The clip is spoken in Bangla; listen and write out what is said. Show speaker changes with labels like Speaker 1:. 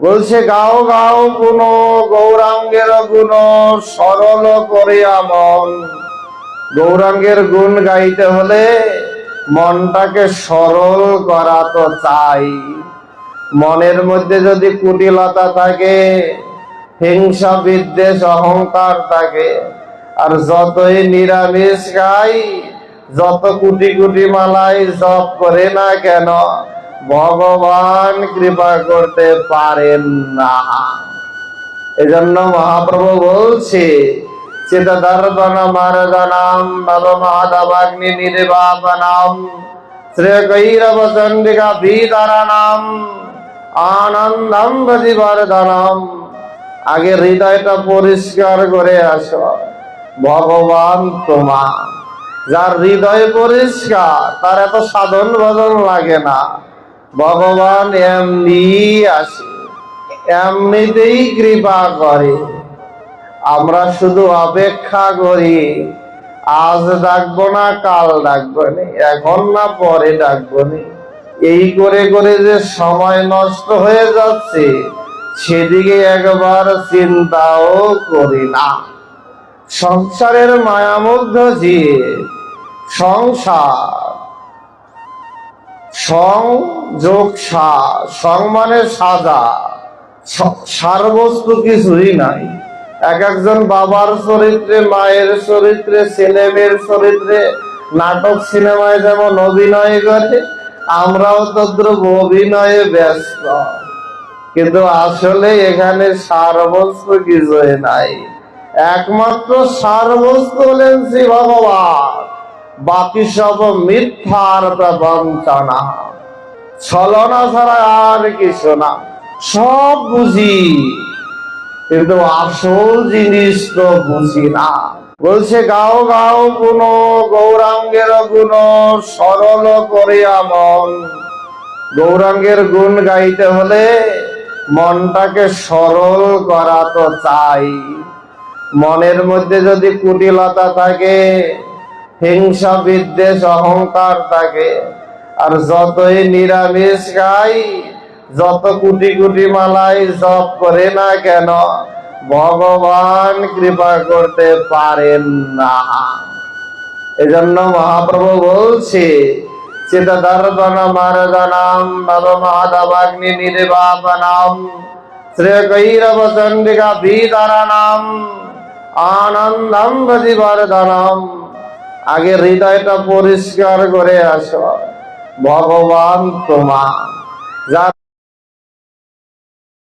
Speaker 1: বলছে গাও গাও গুণ গৌরাঙ্গের গুণ সরল করিয়া মন। গৌরাঙ্গের গুণ গাইতে হলে মনটাকে সরল করা তো চাই। মনের মধ্যে যদি কুটিলতা থাকে, হিংসা বিদ্বেষ অহংকার থাকে, আর যতই নিরামিষ খাই, যত কোটি কোটি মালাই জপ করে না কেন, ভগবান কৃপা করতে পারেন না। এজন্য মহাপ্রভু বলছে চিতদর্পণমার্দনাম নবমাধবাগ্নি নির্বাপনাম শ্রেয়কৈরব চণ্ডিকা বিতরণাম আনন্দম প্রতিবর্ধনম। আগে হৃদয়টা পরিষ্কার করে আসো, ভগবান তোমা। যার হৃদয় পরিষ্কার তার এত সাধন ভজন লাগে না, ভগবান এমনি আসে, এমনিতেই কৃপা করে। আমরা শুধু অপেক্ষা করি, আজ ডাকবো না কাল ডাকবো নি, এখন না পরে ডাকবো নি, এই করে করে যে সময় নষ্ট হয়ে যাচ্ছে সেদিকে একবার চিন্তাও করি না। সংসারের মায়ামুগ্ধ যে সংসার, সংযোগ সং মানে সাজা, সার বস্তু কিছুই নাই। এক একজন বাবার চরিত্রে, মায়ের চরিত্রে, ছেলে মেয়ের চরিত্রে নাটক সিনেমায় যেমন অভিনয় করে, আমরাও তদ্রুপ অভিনয়ে ব্যস্ত, কিন্তু আসলে এখানে সার বস্তু কিছুই নাই। একমাত্র সার বস্তু হলেন শ্রী ভগবান, বাকি সব মিথ্যার প্রবঞ্চনা, ছলনা ছাড়া আর কিছু না। সব বুঝি কিন্তু আসল জিনিস তো বুঝি না। বলছে গাও গাও গুণ গৌরাঙ্গের গুণ সরল করিয়া মন। গৌরাঙ্গের গুণ গাইতে হলে মনটাকে সরল করা তো চাই। মনের মধ্যে যদি কুটিলতা থাকে, হিংসা বিদ্বেষ অহংকার থাকে, আর যতই নিরামিষ খাই, যত কোটি কোটি মালাই জপ করে না কেন, ভগবান কৃপা করতে পারেন না। এজন্য মহাপ্রভু বলছে চিতদর্পণমার্দনাম নবমাধবাগ্নি নির্বাপনাম শ্রেয়কৈরব চণ্ডিকা বিতরণাম আনন্দম প্রতিবর্ধনম। আগে হৃদয়টা পরিষ্কার করে আসো, ভগবান তোমা।